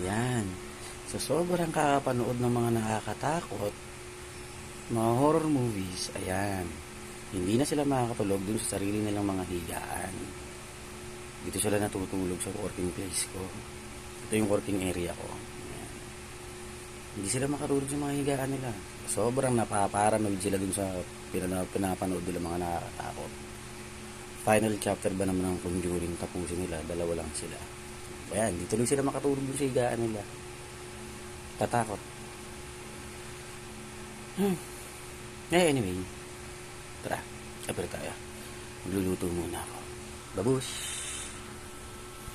Yan. So, sobrang kakapanood ng mga nakakatakot, mga horror movies, ayan. Hindi na sila makakatulog dun sa sarili nilang mga higaan. Dito sila natutulog sa working place ko. Ito yung working area ko. Ayan. Hindi sila makatulog sa mga higaan nila. Sobrang napaparanoid sila dun sa pinapanood nila mga nakakatakot. Final chapter ba naman ng Conjuring, tapusin nila, dalawa lang sila. Ayan, di tuloy sila makatulog dun sa higaan nila. Tatakot. Anyway, tara, kapir tayo. Magluluto muna ako. Babush!